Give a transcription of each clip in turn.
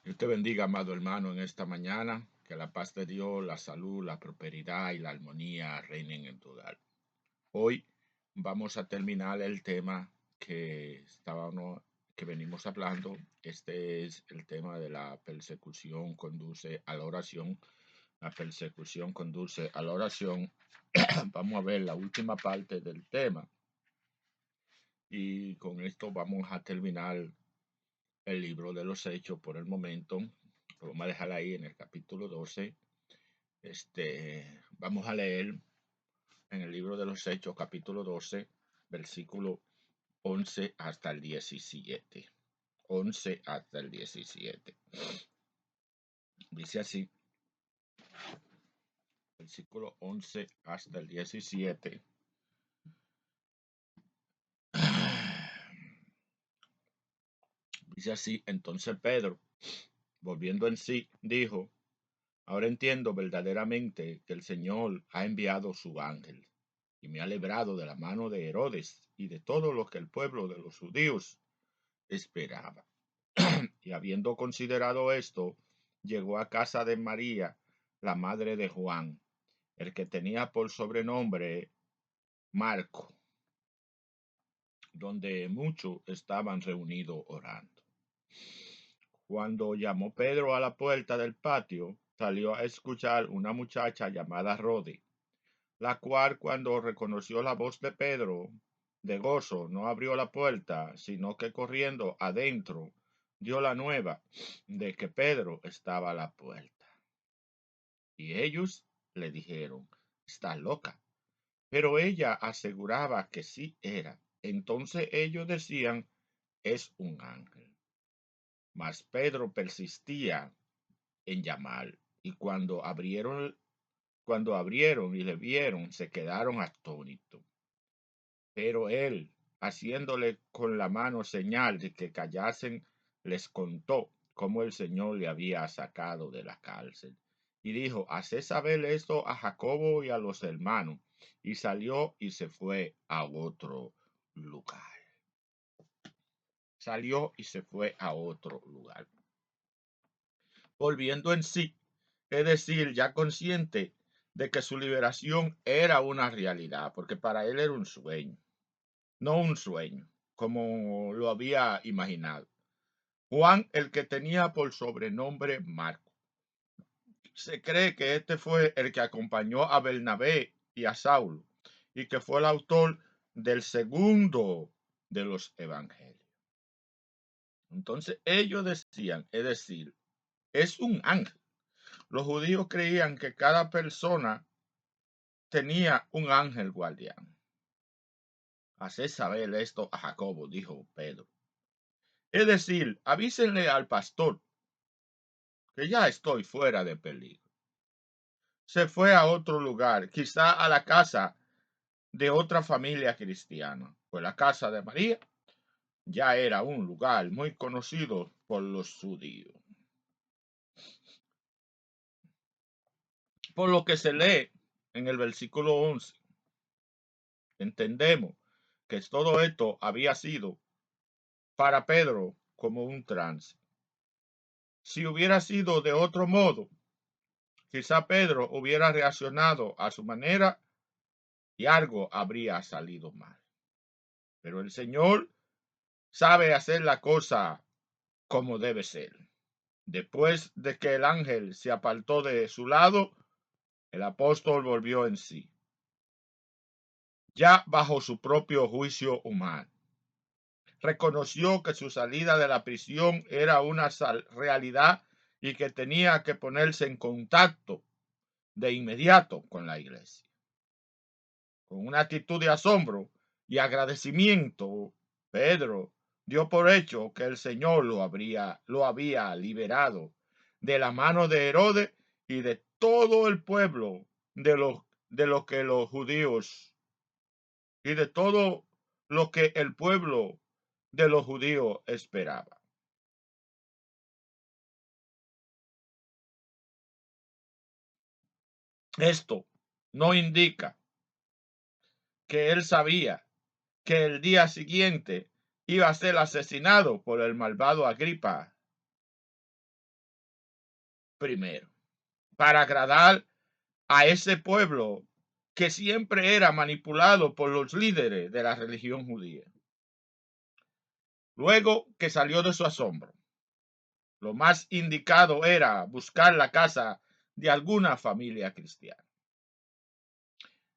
Dios te bendiga, amado hermano, en esta mañana. Que la paz de Dios, la salud, la prosperidad y la armonía reinen en tu hogar. Hoy vamos a terminar el tema que venimos hablando. Este es el tema de la persecución conduce a la oración. La persecución conduce a la oración. Vamos a ver la última parte del tema. Y con esto vamos a terminar el libro de los Hechos por el momento. Lo vamos a dejar ahí en el capítulo 12. Vamos a leer en el libro de los Hechos, capítulo 12, versículo 11 hasta el 17. 11 hasta el 17. Dice así, versículo 11 hasta el 17. Dice así, entonces Pedro, volviendo en sí, dijo, ahora entiendo verdaderamente que el Señor ha enviado su ángel y me ha librado de la mano de Herodes y de todo lo que el pueblo de los judíos esperaba. Y habiendo considerado esto, llegó a casa de María, la madre de Juan, el que tenía por sobrenombre Marco, donde muchos estaban reunidos orando. Cuando llamó Pedro a la puerta del patio, salió a escuchar una muchacha llamada Rode, la cual cuando reconoció la voz de Pedro, de gozo, no abrió la puerta, sino que corriendo adentro dio la nueva de que Pedro estaba a la puerta. Y ellos le dijeron, está loca. Pero ella aseguraba que sí era. Entonces ellos decían, es un ángel. Mas Pedro persistía en llamar. Y cuando abrieron y le vieron, se quedaron atónitos. Pero él, haciéndole con la mano señal de que callasen, les contó cómo el Señor le había sacado de la cárcel. Y dijo, haced saber esto a Jacobo y a los hermanos. Y salió y se fue a otro lugar. Salió y se fue a otro lugar. Volviendo en sí, es decir, ya consciente de que su liberación era una realidad, porque para él era un sueño. No un sueño, como lo había imaginado. Juan, el que tenía por sobrenombre Marco. Se cree que este fue el que acompañó a Bernabé y a Saulo, y que fue el autor del segundo de los evangelios. Entonces ellos decían, es decir, es un ángel. Los judíos creían que cada persona tenía un ángel guardián. Haced saber esto a Jacobo, dijo Pedro. Es decir, avísenle al pastor que ya estoy fuera de peligro. Se fue a otro lugar, quizá a la casa de otra familia cristiana, pues la casa de María ya era un lugar muy conocido por los judíos. Por lo que se lee en el versículo 11, entendemos que todo esto había sido para Pedro como un trance. Si hubiera sido de otro modo, quizá Pedro hubiera reaccionado a su manera y algo habría salido mal. Pero el Señor sabe hacer la cosa como debe ser. Después de que el ángel se apartó de su lado, el apóstol volvió en sí, ya bajo su propio juicio humano. Reconoció que su salida de la prisión era una realidad y que tenía que ponerse en contacto de inmediato con la iglesia. Con una actitud de asombro y agradecimiento, Pedro dio por hecho que el Señor lo había liberado de la mano de Herodes y de todo el pueblo de lo que los judíos y de todo lo que el pueblo de los judíos esperaba. Esto no indica que él sabía que el día siguiente iba a ser asesinado por el malvado Agripa. primero, para agradar a ese pueblo que siempre era manipulado por los líderes de la religión judía. Luego que salió de su asombro, lo más indicado era buscar la casa de alguna familia cristiana.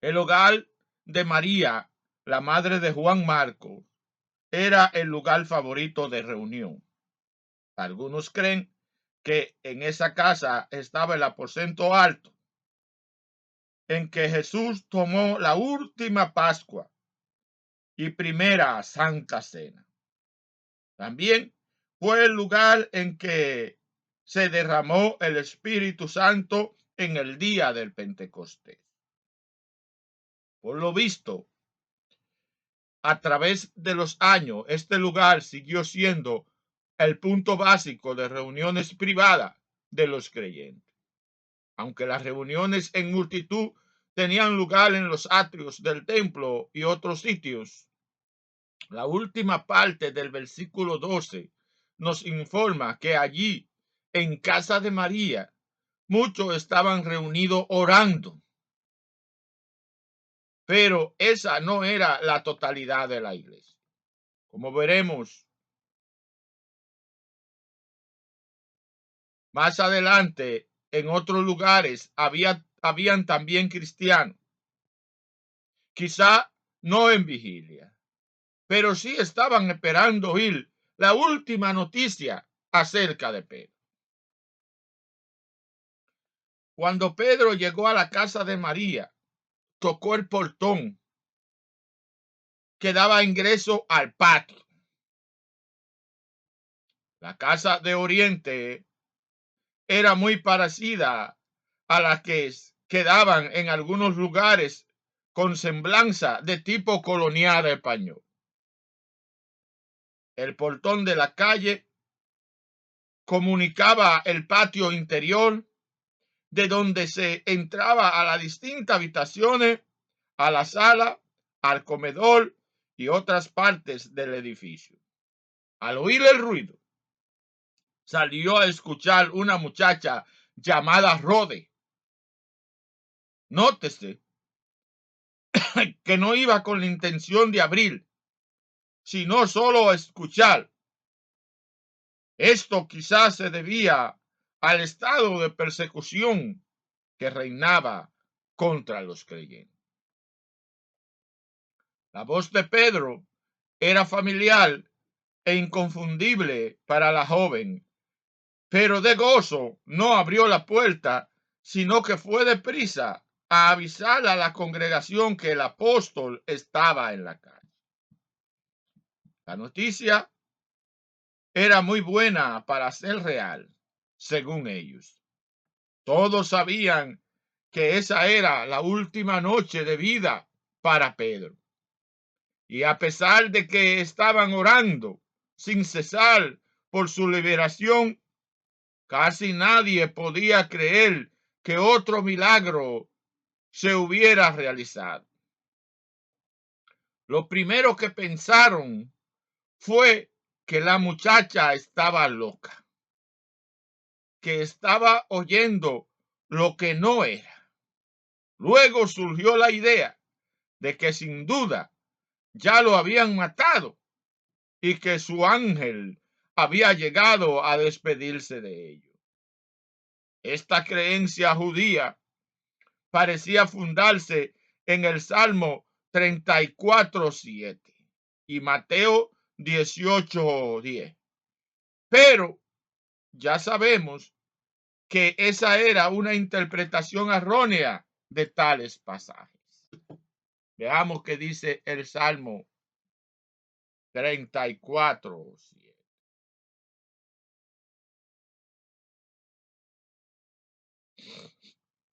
El hogar de María, la madre de Juan Marcos, era el lugar favorito de reunión. Algunos creen que en esa casa estaba el aposento alto, en que Jesús tomó la última Pascua y primera Santa Cena. También fue el lugar en que se derramó el Espíritu Santo en el día del Pentecostés. Por lo visto, a través de los años, este lugar siguió siendo el punto básico de reuniones privadas de los creyentes. Aunque las reuniones en multitud tenían lugar en los atrios del templo y otros sitios, la última parte del versículo 12 nos informa que allí, en casa de María, muchos estaban reunidos orando. Pero esa no era la totalidad de la iglesia. Como veremos más adelante, en otros lugares habían también cristianos, quizá no en vigilia, pero sí estaban esperando oír la última noticia acerca de Pedro. Cuando Pedro llegó a la casa de María, tocó el portón que daba ingreso al patio. La casa de Oriente era muy parecida a las que quedaban en algunos lugares con semblanza de tipo colonial español. El portón de la calle comunicaba el patio interior, de donde se entraba a las distintas habitaciones, a la sala, al comedor y otras partes del edificio. Al oír el ruido, salió a escuchar una muchacha llamada Rode. Nótese que no iba con la intención de abrir, sino solo a escuchar. Esto quizás se debía al estado de persecución que reinaba contra los creyentes. La voz de Pedro era familiar e inconfundible para la joven, pero de gozo no abrió la puerta, sino que fue deprisa a avisar a la congregación que el apóstol estaba en la calle. La noticia era muy buena para ser real, según ellos. Todos sabían que esa era la última noche de vida para Pedro. Y a pesar de que estaban orando sin cesar por su liberación, casi nadie podía creer que otro milagro se hubiera realizado. Lo primero que pensaron fue que la muchacha estaba loca, que estaba oyendo lo que no era. Luego surgió la idea de que sin duda ya lo habían matado y que su ángel había llegado a despedirse de ellos. Esta creencia judía parecía fundarse en el Salmo 34:7 y Mateo 18:10. Pero ya sabemos que esa era una interpretación errónea de tales pasajes. Veamos qué dice el Salmo 34:7.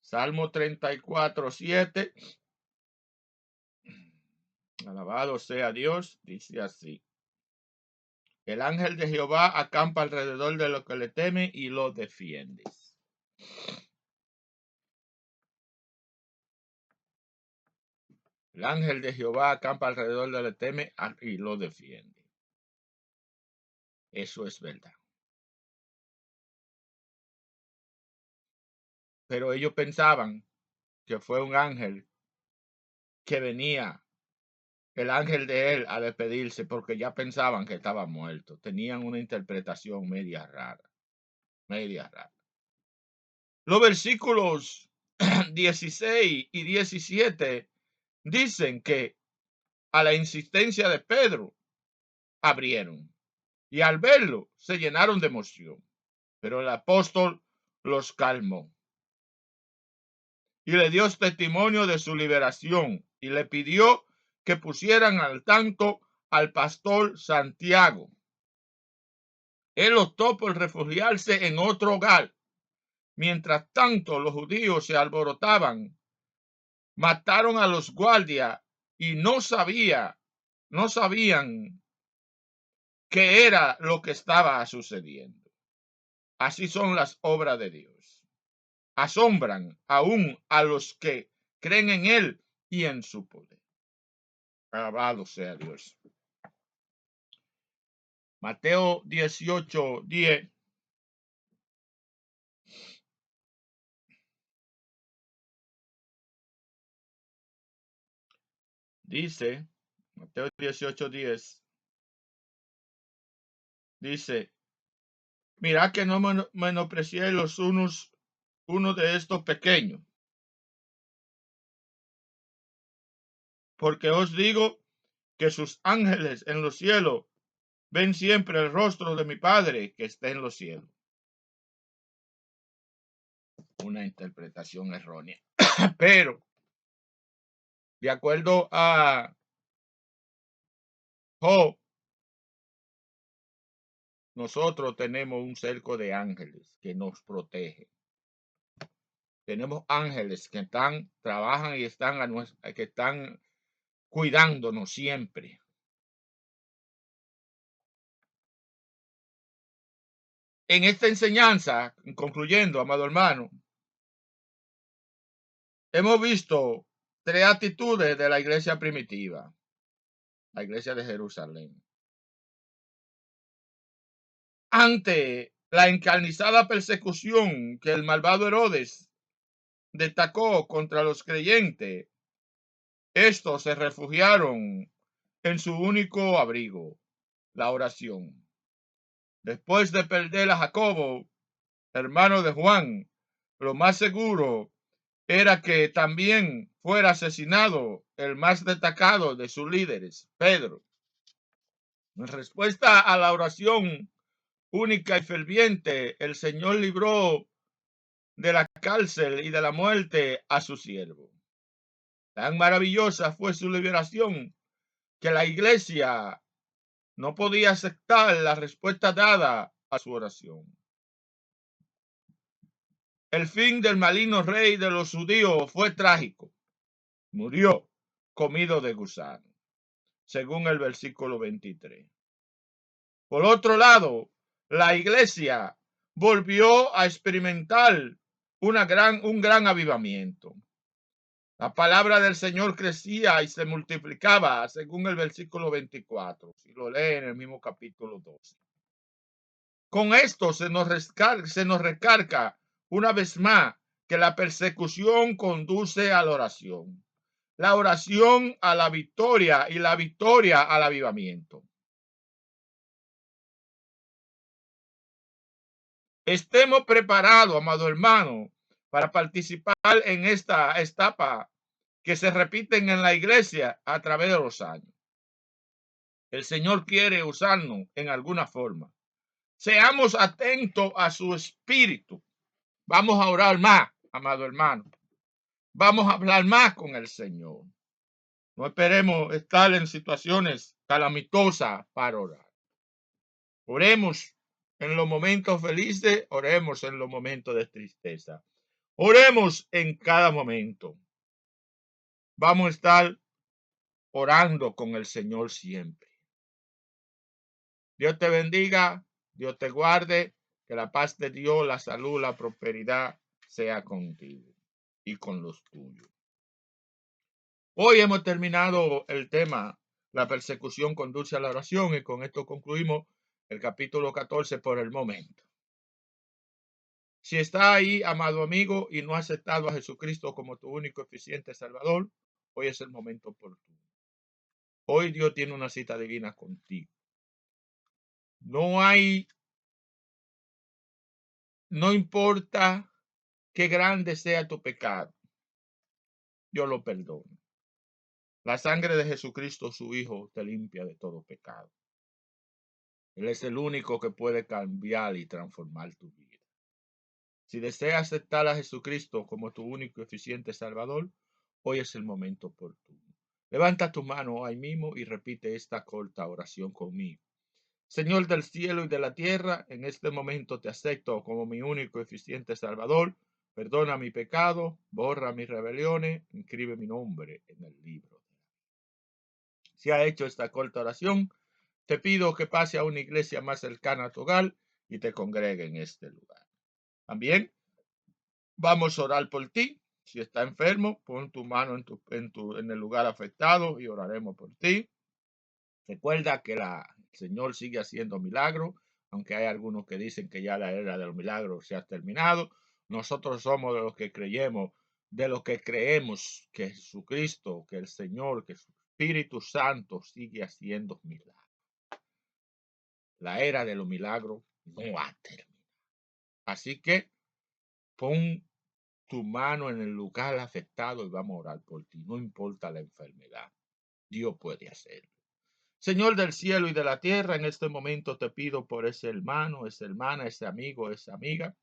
Salmo 34:7. Alabado sea Dios, dice así. El ángel de Jehová acampa alrededor de los que le temen y lo defiende. El ángel de Jehová acampa alrededor de los que le temen y lo defiende. Eso es verdad. pero ellos pensaban que fue un ángel que venía, el ángel de él, a despedirse, porque ya pensaban que estaba muerto. Tenían una interpretación media rara, media rara. Los versículos 16 y 17 dicen que a la insistencia de Pedro abrieron y al verlo se llenaron de emoción, pero el apóstol los calmó y le dio testimonio de su liberación y le pidió que pusieran al tanto al pastor Santiago. Él optó por refugiarse en otro hogar. Mientras tanto, los judíos se alborotaban, mataron a los guardias y no sabían qué era lo que estaba sucediendo. Así son las obras de Dios. Asombran aún a los que creen en Él y en su poder. Alabado sea Dios. Mateo 18:10. Dice, Mateo 18:10, dice, mirad que no menospreciéis los uno de estos pequeños, porque os digo que sus ángeles en los cielos ven siempre el rostro de mi Padre que está en los cielos. Una interpretación errónea. Pero, de acuerdo a Job, nosotros tenemos un cerco de ángeles que nos protege. Tenemos ángeles que trabajan y que están cuidándonos siempre. En esta enseñanza, concluyendo, amado hermano, hemos visto tres actitudes de la iglesia primitiva, la iglesia de Jerusalén. Ante la encarnizada persecución que el malvado Herodes destacó contra los creyentes, estos se refugiaron en su único abrigo, la oración. Después de perder a Jacobo, hermano de Juan, lo más seguro era que también fuera asesinado el más destacado de sus líderes, Pedro. En respuesta a la oración única y ferviente, el Señor libró de la cárcel y de la muerte a su siervo. Tan maravillosa fue su liberación que la iglesia no podía aceptar la respuesta dada a su oración. El fin del maligno rey de los judíos fue trágico. Murió comido de gusano, según el versículo 23. Por otro lado, la iglesia volvió a experimentar un gran avivamiento. La palabra del Señor crecía y se multiplicaba, según el versículo 24, si lo lee en el mismo capítulo 12. Con esto se nos recarga una vez más que la persecución conduce a la oración a la victoria y la victoria al avivamiento. Estemos preparados, amado hermano, para participar en esta etapa que se repiten en la iglesia a través de los años. El Señor quiere usarnos en alguna forma. Seamos atentos a su espíritu. Vamos a orar más, amado hermano. Vamos a hablar más con el Señor. No esperemos estar en situaciones calamitosas para orar. Oremos en los momentos felices, oremos en los momentos de tristeza. Oremos en cada momento. Vamos a estar orando con el Señor siempre. Dios te bendiga, Dios te guarde, que la paz de Dios, la salud, la prosperidad sea contigo y con los tuyos. Hoy hemos terminado el tema, la persecución conduce a la oración, y con esto concluimos el capítulo 14 por el momento. Si está ahí, amado amigo, y no has aceptado a Jesucristo como tu único eficiente Salvador, hoy es el momento oportuno. Hoy Dios tiene una cita divina contigo. No importa qué grande sea tu pecado, Dios lo perdona. La sangre de Jesucristo, su Hijo, te limpia de todo pecado. Él es el único que puede cambiar y transformar tu vida. Si deseas aceptar a Jesucristo como tu único y eficiente Salvador, hoy es el momento oportuno. Levanta tu mano ahí mismo y repite esta corta oración conmigo. Señor del cielo y de la tierra, en este momento te acepto como mi único y eficiente Salvador. Perdona mi pecado, borra mis rebeliones, inscribe mi nombre en el libro. Si ha hecho esta corta oración, te pido que pase a una iglesia más cercana a tu hogar y te congregue en este lugar. También vamos a orar por ti. Si está enfermo, pon tu mano en el lugar afectado y oraremos por ti. Recuerda que el Señor sigue haciendo milagros, aunque hay algunos que dicen que ya la era de los milagros se ha terminado. Nosotros somos de los que creemos que Jesucristo, que el Señor, que su Espíritu Santo sigue haciendo milagros. La era de los milagros no ha terminado. Así que pon tu mano en el lugar afectado y vamos a orar por ti. No importa la enfermedad, Dios puede hacerlo. Señor del cielo y de la tierra, en este momento te pido por ese hermano, esa hermana, ese amigo, esa amiga.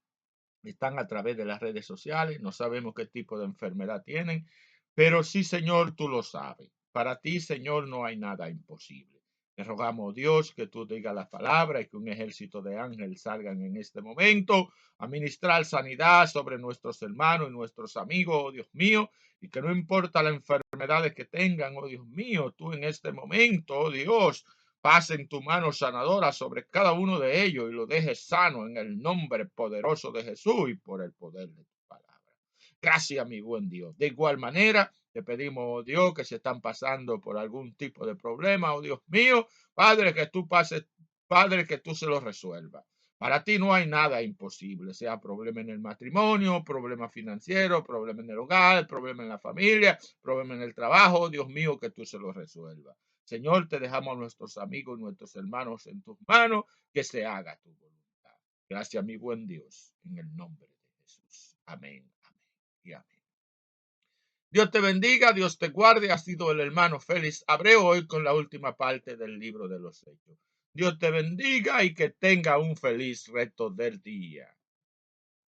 Están a través de las redes sociales, no sabemos qué tipo de enfermedad tienen, pero sí, Señor, tú lo sabes. Para ti, Señor, no hay nada imposible. Te rogamos, Dios, que tú digas la palabra y que un ejército de ángeles salgan en este momento a ministrar sanidad sobre nuestros hermanos y nuestros amigos, oh Dios mío, y que no importa las enfermedades que tengan, oh Dios mío, tú en este momento, oh Dios, pasen tu mano sanadora sobre cada uno de ellos y lo dejes sano en el nombre poderoso de Jesús y por el poder de tu palabra. Gracias, mi buen Dios. De igual manera, te pedimos, oh Dios, que se están pasando por algún tipo de problema, oh Dios mío, Padre, que tú pases, Padre, que tú se lo resuelvas. Para ti no hay nada imposible, sea problema en el matrimonio, problema financiero, problema en el hogar, problema en la familia, problema en el trabajo, Dios mío, que tú se lo resuelvas. Señor, te dejamos a nuestros amigos, nuestros hermanos en tus manos, que se haga tu voluntad. Gracias, mi buen Dios, en el nombre de Jesús. Amén, amén y amén. Dios te bendiga, Dios te guarde. Ha sido el hermano Félix Abreu hoy con la última parte del libro de los Hechos. Dios te bendiga y que tenga un feliz resto del día.